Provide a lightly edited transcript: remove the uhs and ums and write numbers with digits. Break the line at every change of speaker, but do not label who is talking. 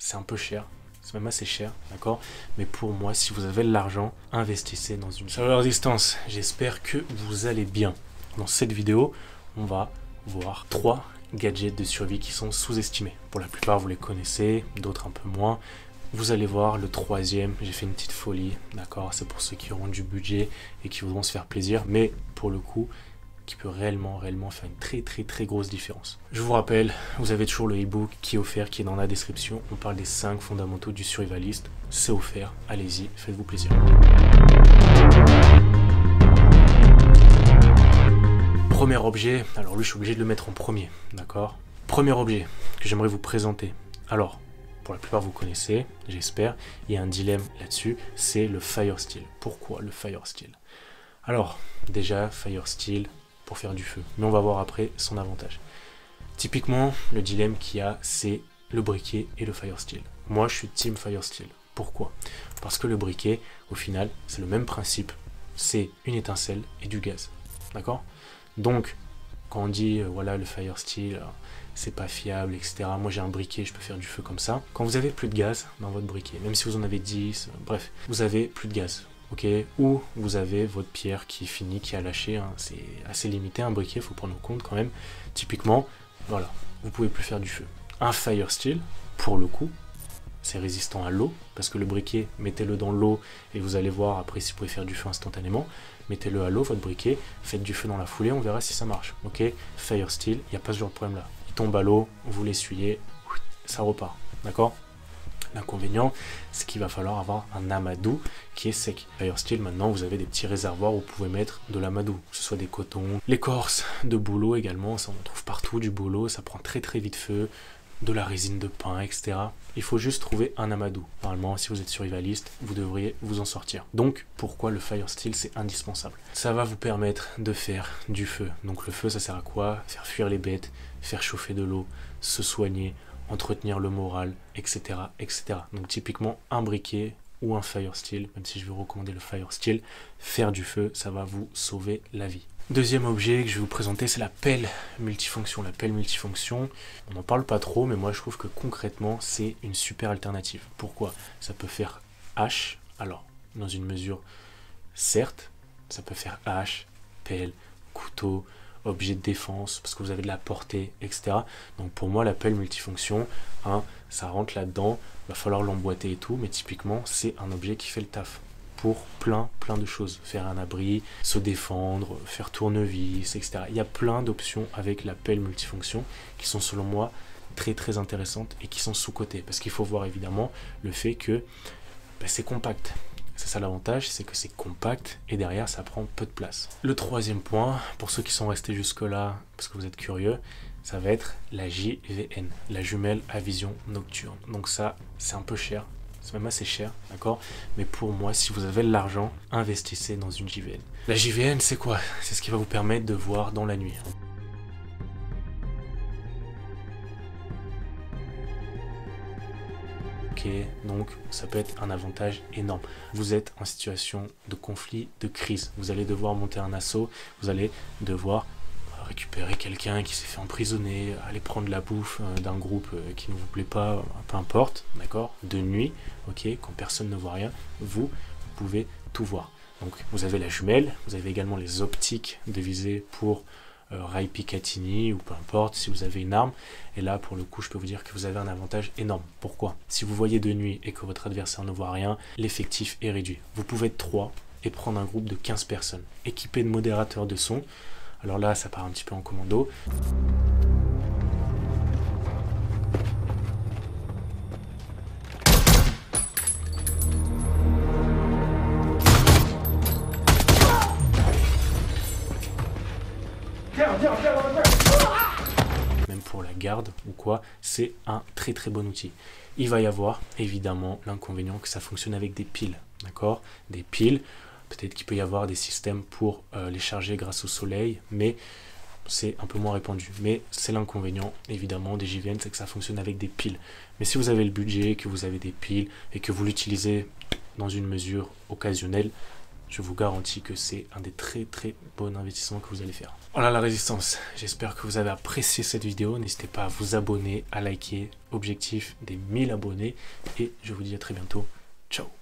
c'est un peu cher. C'est même assez cher, d'accord? Mais pour moi, si vous avez de l'argent, investissez dans une chaleur résistance. J'espère que vous allez bien. Dans cette vidéo, on va voir 3 gadgets de survie qui sont sous-estimés. Pour la plupart, vous les connaissez, d'autres un peu moins. Vous allez voir le 3e, j'ai fait une petite folie, d'accord? C'est pour ceux qui auront du budget et qui voudront se faire plaisir, mais pour le coup, qui peut réellement faire une très grosse différence. Je vous rappelle, vous avez toujours le e-book qui est offert, qui est dans la description. On parle des 5 fondamentaux du survivaliste. C'est offert, allez-y, faites-vous plaisir. Premier objet, alors lui je suis obligé de le mettre en premier, d'accord? Premier objet que j'aimerais vous présenter. Alors, pour la plupart vous connaissez, j'espère, il y a un dilemme là-dessus, c'est le Fire Steel. Pourquoi le Fire Steel? Alors, déjà, Fire Steel, pour faire du feu. Mais on va voir après son avantage. Typiquement, le dilemme qu'il y a, c'est le briquet et le Fire Steel. Moi, je suis team Fire Steel. Pourquoi? Parce que le briquet, au final, c'est le même principe. C'est une étincelle et du gaz. D'accord? Donc, quand on dit, voilà, le Fire Steel, c'est pas fiable, etc. Moi, j'ai un briquet, je peux faire du feu comme ça. Quand vous avez plus de gaz dans votre briquet, même si vous en avez 10, bref, vous avez plus de gaz. Ok, ou vous avez votre pierre qui est finie, qui a lâché, hein. C'est assez limité un briquet, il faut prendre en compte quand même. Typiquement, voilà, vous pouvez plus faire du feu. Un Fire Steel, pour le coup, c'est résistant à l'eau, parce que le briquet, mettez-le dans l'eau et vous allez voir après si vous pouvez faire du feu instantanément. Mettez-le à l'eau, votre briquet, faites du feu dans la foulée, on verra si ça marche. Ok, Fire Steel, il n'y a pas ce genre de problème là. Il tombe à l'eau, vous l'essuyez, ça repart, d'accord? L'inconvénient, c'est qu'il va falloir avoir un amadou qui est sec. Fire Steel, maintenant, vous avez des petits réservoirs où vous pouvez mettre de l'amadou, que ce soit des cotons, l'écorce de bouleau également, ça on en trouve partout, du bouleau, ça prend très vite feu, de la résine de pin, etc. Il faut juste trouver un amadou. Normalement, si vous êtes survivaliste, vous devriez vous en sortir. Donc, pourquoi le Fire Steel, c'est indispensable? Ça va vous permettre de faire du feu. Donc le feu, ça sert à quoi? Faire fuir les bêtes, faire chauffer de l'eau, se soigner, entretenir le moral, etc., etc. Donc typiquement un briquet ou un Fire Steel, même si je vais vous recommander le Fire Steel, faire du feu, ça va vous sauver la vie. Deuxième objet que je vais vous présenter, c'est la pelle multifonction. La pelle multifonction, on n'en parle pas trop, mais moi je trouve que concrètement, c'est une super alternative. Pourquoi? Ça peut faire hache, alors dans une mesure, certes, ça peut faire hache, pelle, couteau, objet de défense, parce que vous avez de la portée, etc. Donc pour moi, la pelle multifonction, hein, ça rentre là-dedans, il va falloir l'emboîter et tout, mais typiquement, c'est un objet qui fait le taf pour plein de choses. Faire un abri, se défendre, faire tournevis, etc. Il y a plein d'options avec la pelle multifonction qui sont selon moi très intéressantes et qui sont sous-cotées, parce qu'il faut voir évidemment le fait que c'est compact. C'est ça l'avantage, c'est que c'est compact et derrière ça prend peu de place. Le troisième point, pour ceux qui sont restés jusque là, parce que vous êtes curieux, ça va être la JVN, la jumelle à vision nocturne. Donc ça, c'est un peu cher, c'est même assez cher, d'accord? Mais pour moi, si vous avez de l'argent, investissez dans une JVN. La JVN, c'est quoi? C'est ce qui va vous permettre de voir dans la nuit. Donc ça peut être un avantage énorme. Vous êtes en situation de conflit, de crise, vous allez devoir monter un assaut, vous allez devoir récupérer quelqu'un qui s'est fait emprisonner, aller prendre la bouffe d'un groupe qui ne vous plaît pas, peu importe, d'accord, de nuit, ok, quand personne ne voit rien, vous pouvez tout voir. Donc vous avez la jumelle, vous avez également les optiques de visée pour Rai Picatinny ou peu importe, si vous avez une arme. Et là pour le coup je peux vous dire que vous avez un avantage énorme. Pourquoi? Si vous voyez de nuit et que votre adversaire ne voit rien, l'effectif est réduit. Vous pouvez être 3 et prendre un groupe de 15 personnes équipés de modérateurs de son. Alors là ça part un petit peu en commando. Même pour la garde ou quoi, c'est un très bon outil. Il va y avoir évidemment l'inconvénient que ça fonctionne avec des piles, d'accord? Des piles, peut-être qu'il peut y avoir des systèmes pour les charger grâce au soleil, mais c'est un peu moins répandu. Mais c'est l'inconvénient évidemment des JVN, c'est que ça fonctionne avec des piles. Mais si vous avez le budget, que vous avez des piles et que vous l'utilisez dans une mesure occasionnelle, je vous garantis que c'est un des très bons investissements que vous allez faire. Voilà la résistance, j'espère que vous avez apprécié cette vidéo, n'hésitez pas à vous abonner, à liker, objectif des 1000 abonnés, et je vous dis à très bientôt, ciao.